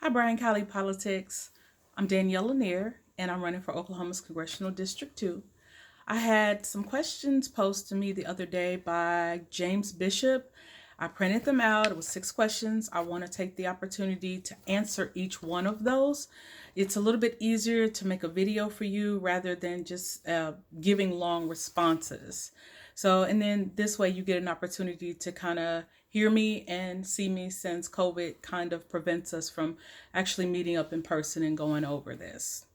Hi, Brian Cali Politics. I'm Danielle Lanier, and I'm running for Oklahoma's Congressional District 2. I had some questions posed to me the other day by James Bishop. I printed them out. It was 6 questions. I want to take the opportunity to answer each one of those. It's a little bit easier to make a video for you rather than just giving long responses. And then this way you get an opportunity to kind of hear me and see me, since COVID kind of prevents us from actually meeting up in person and going over this.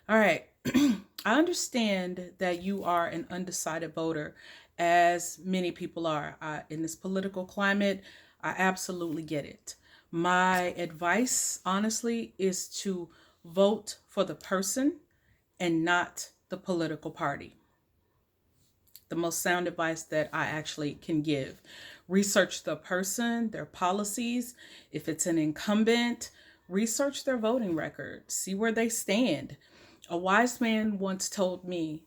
All right. I understand that you are an undecided voter, as many people are. In this political climate, I absolutely get it. My advice, honestly, is to vote for the person and not the political party. The most sound advice that I actually can give. Research the person, their policies. If it's an incumbent, research their voting record, see where they stand. A wise man once told me,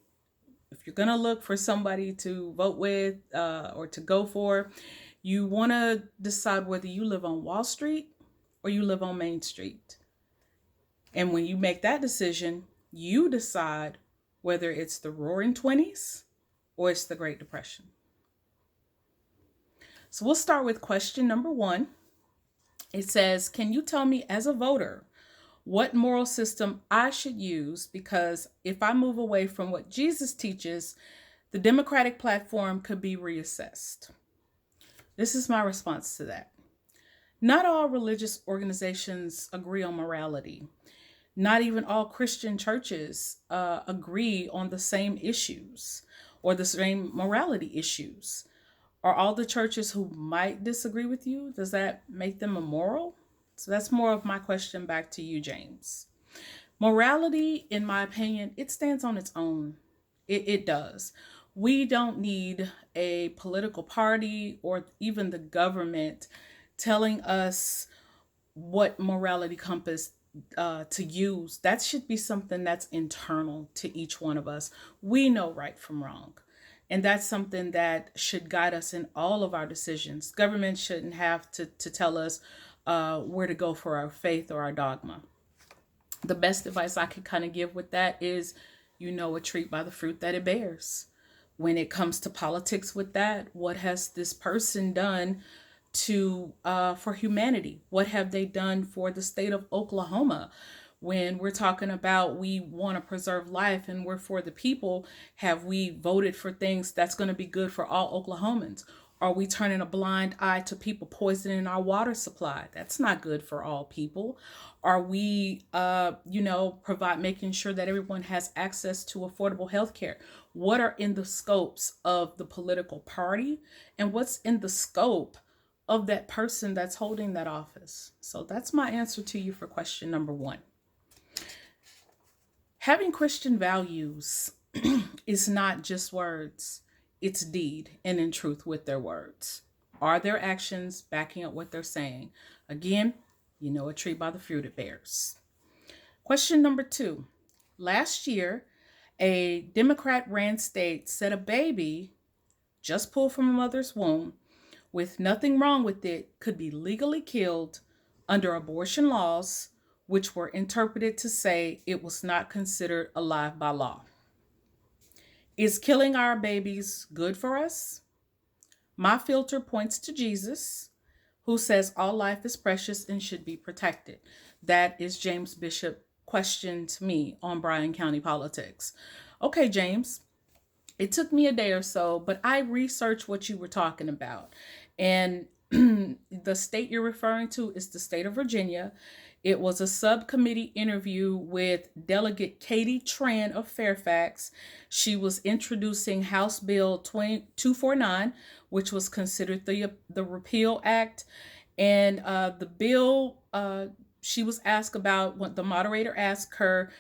if you're going to look for somebody to vote with or to go for, you want to decide whether you live on Wall Street or you live on Main Street. And when you make that decision, you decide whether it's the Roaring Twenties or it's the Great Depression. So we'll start with question number 1. It says, can you tell me as a voter what moral system I should use? Because if I move away from what Jesus teaches, the Democratic platform could be reassessed. This is my response to that. Not all religious organizations agree on morality. Not even all Christian churches agree on the same issues or the same morality issues. Are all the churches who might disagree with you, does that make them immoral? So that's more of my question back to you, James. Morality, in my opinion, it stands on its own. It does. We don't need a political party or even the government telling us what morality compass to use. That should be something that's internal to each one of us. We know right from wrong. And that's something that should guide us in all of our decisions. Government shouldn't have to tell us where to go for our faith or our dogma. The best advice I could kind of give with that is, you know a tree by the fruit that it bears. When it comes to politics with that, what has this person done to for humanity? What have they done for the state of Oklahoma? When we're talking about we want to preserve life and we're for the people, have we voted for things that's going to be good for all Oklahomans? Are we turning a blind eye to people poisoning our water supply? That's not good for all people. Are we, making sure that everyone has access to affordable health care? What are in the scopes of the political party, and what's in the scope of that person that's holding that office? So that's my answer to you for question number 1. Having Christian values is not just words, it's deed and in truth with their words. Are their actions backing up what they're saying? Again, you know a tree by the fruit it bears. Question number 2. Last year, a Democrat ran state said a baby just pulled from a mother's womb with nothing wrong with it could be legally killed under abortion laws, which were interpreted to say it was not considered alive by law. Is killing our babies good for us? My filter points to Jesus, who says all life is precious and should be protected. That is James Bishop questioned me on Bryan County Politics. Okay, James, it took me a day or so, but I researched what you were talking about. And the state you're referring to is the state of Virginia. It was a subcommittee interview with Delegate Katie Tran of Fairfax. She was introducing House Bill 249, which was considered the Repeal Act. And the bill, she was asked about what the moderator asked her,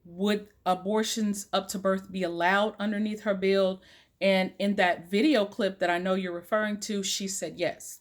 would abortions up to birth be allowed underneath her bill? And in that video clip that I know you're referring to, she said yes.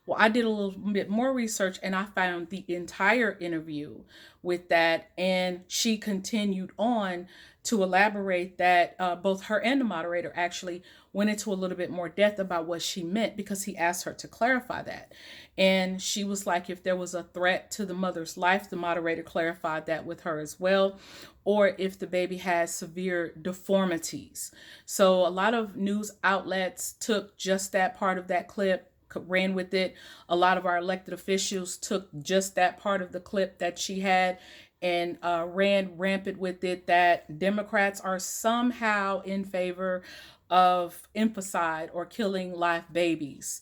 Well, I did a little bit more research and I found the entire interview with that. And she continued on to elaborate that both her and the moderator actually went into a little bit more depth about what she meant because he asked her to clarify that. And she was like, if there was a threat to the mother's life, the moderator clarified that with her as well, or if the baby has severe deformities. So a lot of news outlets took just that part of that clip, ran with it. A lot of our elected officials took just that part of the clip that she had and ran rampant with it, that Democrats are somehow in favor of infanticide or killing live babies.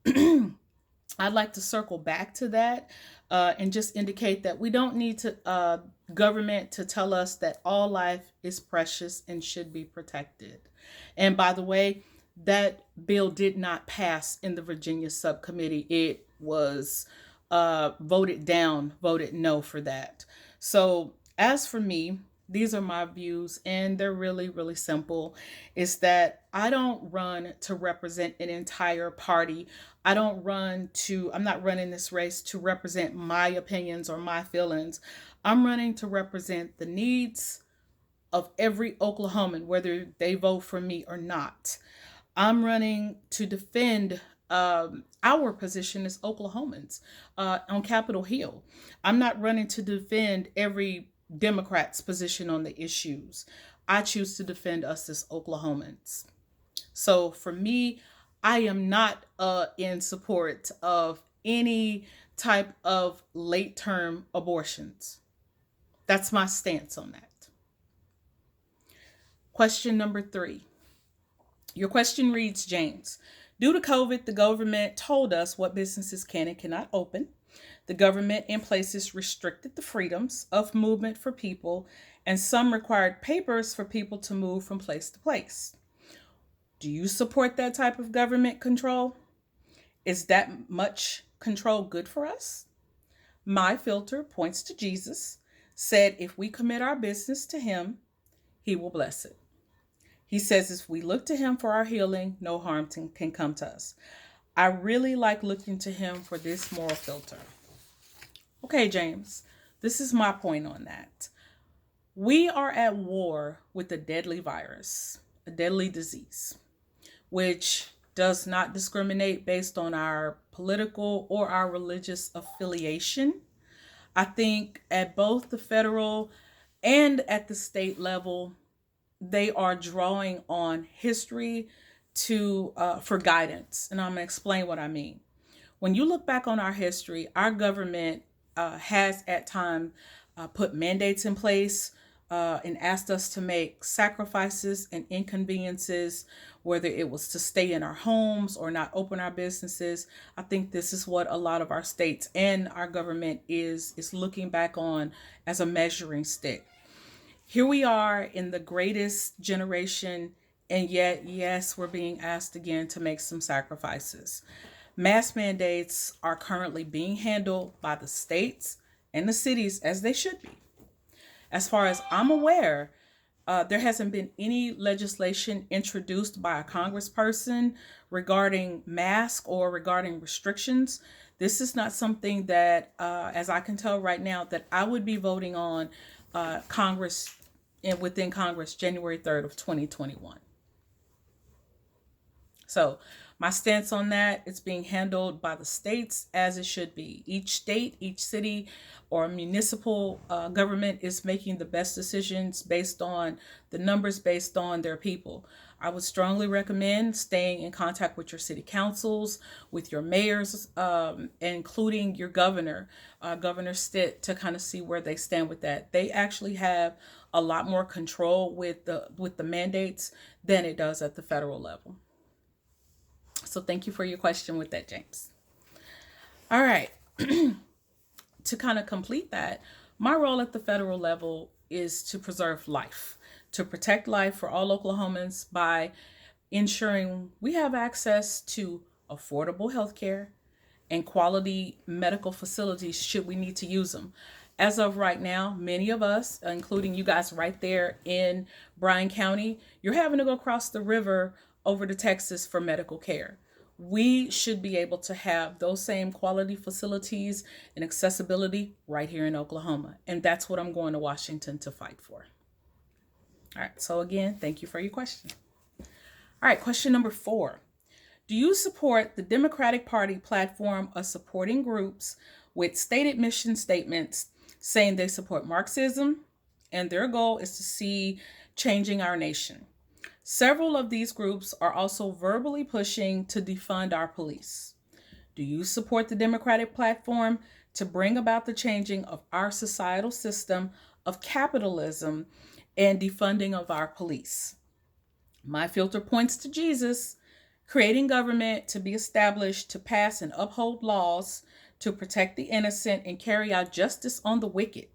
I'd like to circle back to that and just indicate that we don't need to government to tell us that all life is precious and should be protected. And by the way, that bill did not pass in the Virginia subcommittee. It was voted down, voted no for that. So as for me, these are my views, and they're really, really simple. Is that I don't run to represent an entire party. I'm not running this race to represent my opinions or my feelings. I'm running to represent the needs of every Oklahoman, whether they vote for me or not. I'm running to defend our position as Oklahomans on Capitol Hill. I'm not running to defend every Democrat's position on the issues. I choose to defend us as Oklahomans. So for me, I am not in support of any type of late term abortions. That's my stance on that. Question number 3. Your question reads, James, due to COVID, the government told us what businesses can and cannot open. The government in places restricted the freedoms of movement for people, and some required papers for people to move from place to place. Do you support that type of government control? Is that much control good for us? My filter points to Jesus, said if we commit our business to him, he will bless it. He says if we look to him for our healing, no harm can come to us. I really like looking to him for this moral filter. Okay, James, this is my point on that. We are at war with a deadly virus, a deadly disease, which does not discriminate based on our political or our religious affiliation. I think at both the federal and at the state level, they are drawing on history to for guidance, and I'm going to explain what I mean. When you look back on our history, our government has at times put mandates in place and asked us to make sacrifices and inconveniences, whether it was to stay in our homes or not open our businesses. I think this is what a lot of our states and our government is looking back on as a measuring stick. Here we are in the greatest generation, and yet, yes, we're being asked again to make some sacrifices. Mask mandates are currently being handled by the states and the cities as they should be. As far as I'm aware, there hasn't been any legislation introduced by a congressperson regarding masks or regarding restrictions. This is not something that, as I can tell right now, that I would be voting on Congress and within Congress January 3rd of 2021. So my stance on that, it's being handled by the states as it should be. Each state, each city or municipal government is making the best decisions based on the numbers, based on their people. I would strongly recommend staying in contact with your city councils, with your mayors, including your governor, Governor Stitt, to kind of see where they stand with that. They actually have a lot more control with the mandates than it does at the federal level. So thank you for your question with that, James. All right. To kind of complete that, my role at the federal level is to preserve life, to protect life for all Oklahomans by ensuring we have access to affordable health care and quality medical facilities should we need to use them. As of right now, many of us, including you guys right there in Bryan County, you're having to go across the river over to Texas for medical care. We should be able to have those same quality facilities and accessibility right here in Oklahoma. And that's what I'm going to Washington to fight for. All right. So again, thank you for your question. All right, question number 4. Do you support the Democratic Party platform of supporting groups with stated mission statements saying they support Marxism and their goal is to see changing our nation? Several of these groups are also verbally pushing to defund our police. Do you support the Democratic platform to bring about the changing of our societal system of capitalism and defunding of our police? My filter points to Jesus, creating government to be established to pass and uphold laws to protect the innocent and carry out justice on the wicked.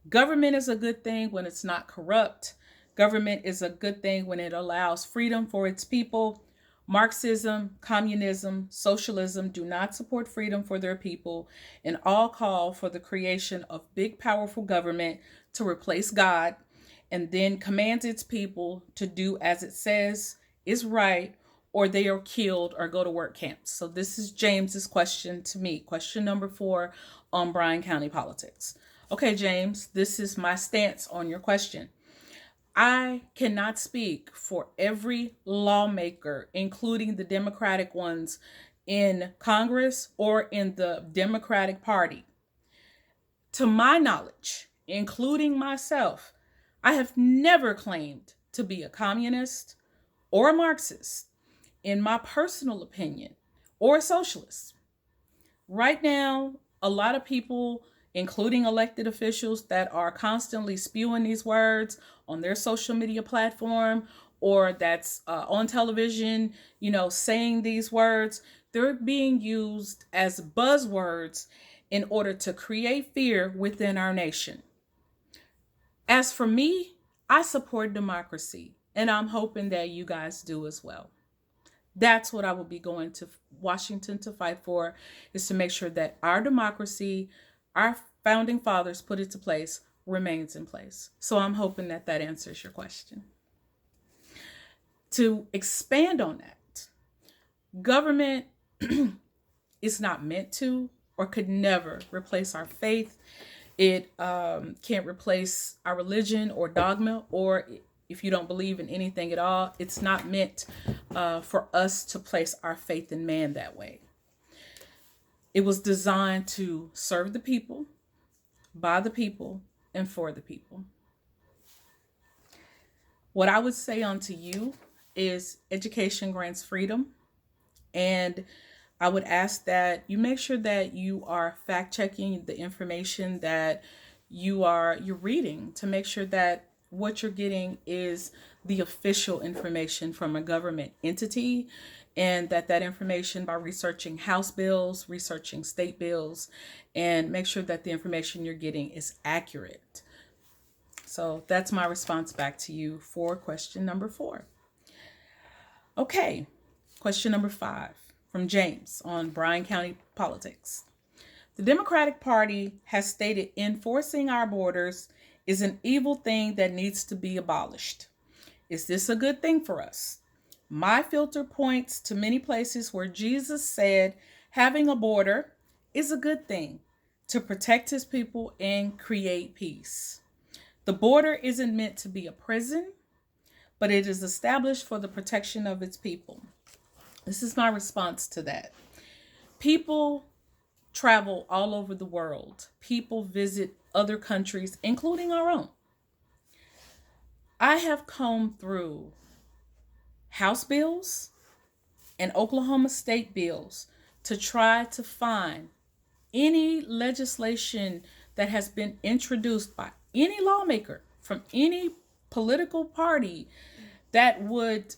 Government is a good thing when it's not corrupt. Government is a good thing when it allows freedom for its people. Marxism, communism, socialism do not support freedom for their people and all call for the creation of big, powerful government to replace God and then commands its people to do as it says is right or they are killed or go to work camps. So this is James's question to me. Question number 4 on Bryan County politics. Okay, James, this is my stance on your question. I cannot speak for every lawmaker, including the Democratic ones in Congress or in the Democratic Party. To my knowledge, including myself, I have never claimed to be a communist or a Marxist, in my personal opinion, or a socialist. Right now, a lot of people, including elected officials that are constantly spewing these words on their social media platform or that's on television, saying these words, they're being used as buzzwords in order to create fear within our nation. As for me, I support democracy, and I'm hoping that you guys do as well. That's what I will be going to Washington to fight for, is to make sure that our democracy, our founding fathers put it to place, remains in place. So I'm hoping that that answers your question. To expand on that, government is not meant to or could never replace our faith. It can't replace our religion or dogma, or if you don't believe in anything at all, it's not meant for us to place our faith in man that way. It was designed to serve the people, by the people, and for the people. What I would say unto you is education grants freedom. And I would ask that you make sure that you are fact checking the information that you're reading to make sure that what you're getting is the official information from a government entity, and that information, by researching House bills, researching state bills, and make sure that the information you're getting is accurate. So that's my response back to you for question number 4. Okay, question number 5 from James on Bryan County politics. The Democratic Party has stated enforcing our borders is an evil thing that needs to be abolished. Is this a good thing for us? My filter points to many places where Jesus said having a border is a good thing to protect his people and create peace. The border isn't meant to be a prison, but it is established for the protection of its people. This is my response to that. People travel all over the world. People visit other countries, including our own. I have combed through House bills and Oklahoma state bills to try to find any legislation that has been introduced by any lawmaker from any political party that would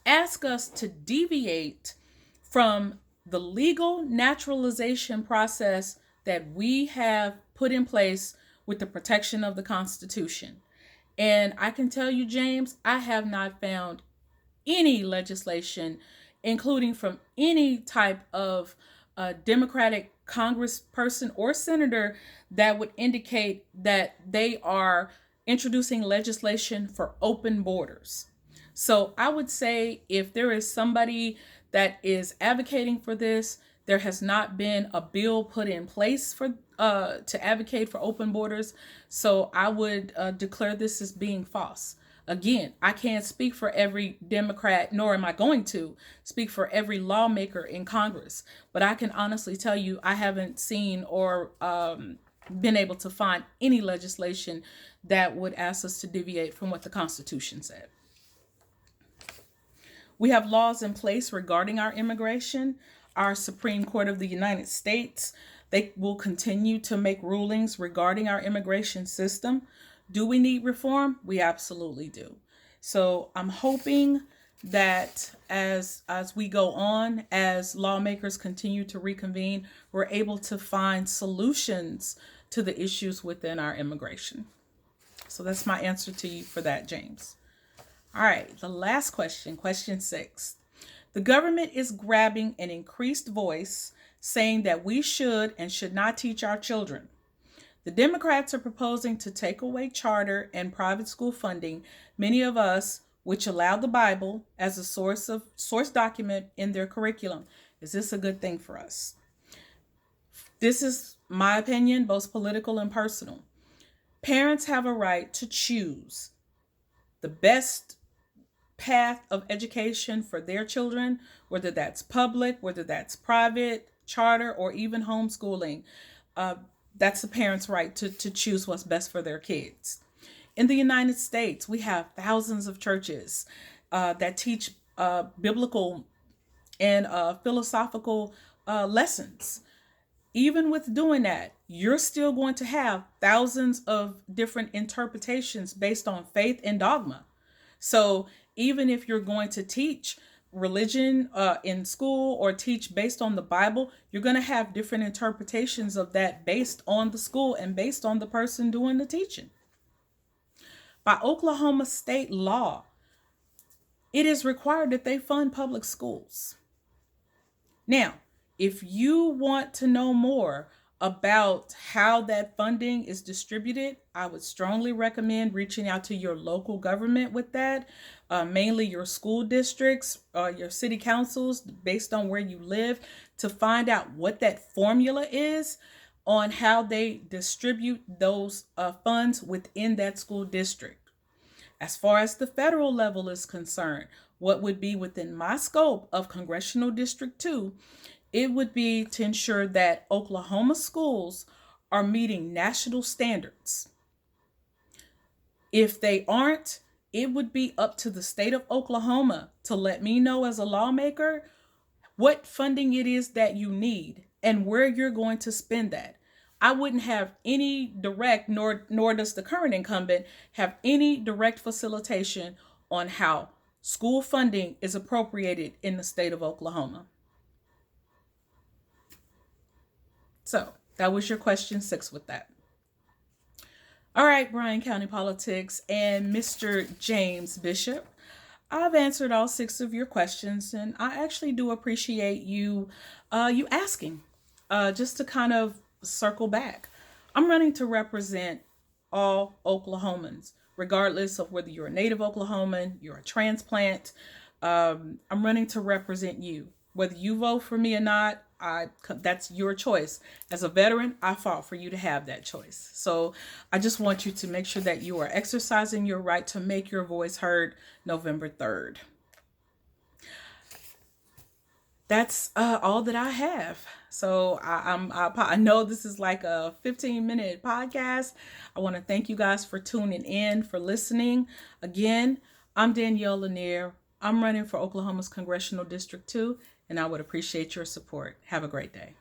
ask us to deviate from the legal naturalization process that we have put in place with the protection of the Constitution. And I can tell you, James, I have not found any legislation, including from any type of Democratic congressperson or senator, that would indicate that they are introducing legislation for open borders. So I would say if there is somebody that is advocating for this, there has not been a bill put in place for to advocate for open borders. So I would declare this as being false. Again, I can't speak for every Democrat, nor am I going to speak for every lawmaker in Congress. But I can honestly tell you, I haven't seen or been able to find any legislation that would ask us to deviate from what the Constitution said. We have laws in place regarding our immigration. Our Supreme Court of the United States, they will continue to make rulings regarding our immigration system. Do we need reform? We absolutely do. So I'm hoping that as we go on, as lawmakers continue to reconvene, we're able to find solutions to the issues within our immigration. So that's my answer to you for that, James. All right, the last question, question 6. The government is grabbing an increased voice, saying that we should and should not teach our children. The Democrats are proposing to take away charter and private school funding, many of us which allow the Bible as a source document in their curriculum. Is this a good thing for us? This is my opinion, both political and personal. Parents have a right to choose the best path of education for their children, whether that's public, whether that's private, charter, or even homeschooling. That's the parents' right to choose what's best for their kids. In the United States, we have thousands of churches that teach biblical and philosophical lessons. Even with doing that, you're still going to have thousands of different interpretations based on faith and dogma. So even if you're going to teach religion in school or teach based on the Bible, you're going to have different interpretations of that based on the school and based on the person doing the teaching. By Oklahoma state law, it is required that they fund public schools. Now, if you want to know more about how that funding is distributed, I would strongly recommend reaching out to your local government with that, mainly your school districts, your city councils, based on where you live, to find out what that formula is on how they distribute those funds within that school district. As far as the federal level is concerned, what would be within my scope of Congressional District 2, it would be to ensure that Oklahoma schools are meeting national standards. If they aren't, it would be up to the state of Oklahoma to let me know as a lawmaker what funding it is that you need and where you're going to spend that. I wouldn't have any direct, nor does the current incumbent have any direct facilitation on how school funding is appropriated in the state of Oklahoma. So that was your question 6 with that. All right, Bryan County Politics and Mr. James Bishop. I've answered all 6 of your questions, and I actually do appreciate you asking. Just to kind of circle back, I'm running to represent all Oklahomans, regardless of whether you're a native Oklahoman, you're a transplant. I'm running to represent you. Whether you vote for me or not, that's your choice. As a veteran, I fought for you to have that choice. So I just want you to make sure that you are exercising your right to make your voice heard November 3rd. That's all that I have. So I know this is like a 15-minute podcast. I want to thank you guys for tuning in, for listening. Again, I'm Danielle Lanier. I'm running for Oklahoma's Congressional District 2, and I would appreciate your support. Have a great day.